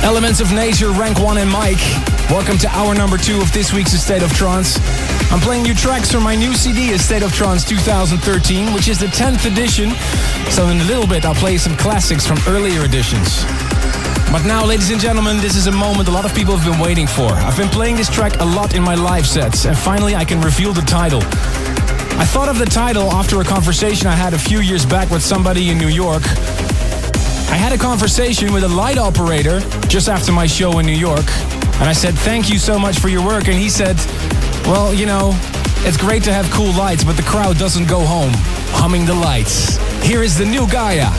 Elements of Nature, Rank 1 and M.I.K.E. Welcome to hour number 2 of this week's A State of Trance. I'm playing new tracks from my new CD, A State of Trance 2013, which is the 10th edition. So in a little bit, I'll play some classics from earlier editions. But now, ladies and gentlemen, this is a moment a lot of people have been waiting for. I've been playing this track a lot in my live sets, and finally I can reveal the title. I thought of the title after a conversation I had a few years back with somebody in New York. I had a conversation with a light operator just after my show in New York, and I said, thank you so much for your work. And he said, well, you know, it's great to have cool lights, but the crowd doesn't go home humming the lights. Here is the new Gaia.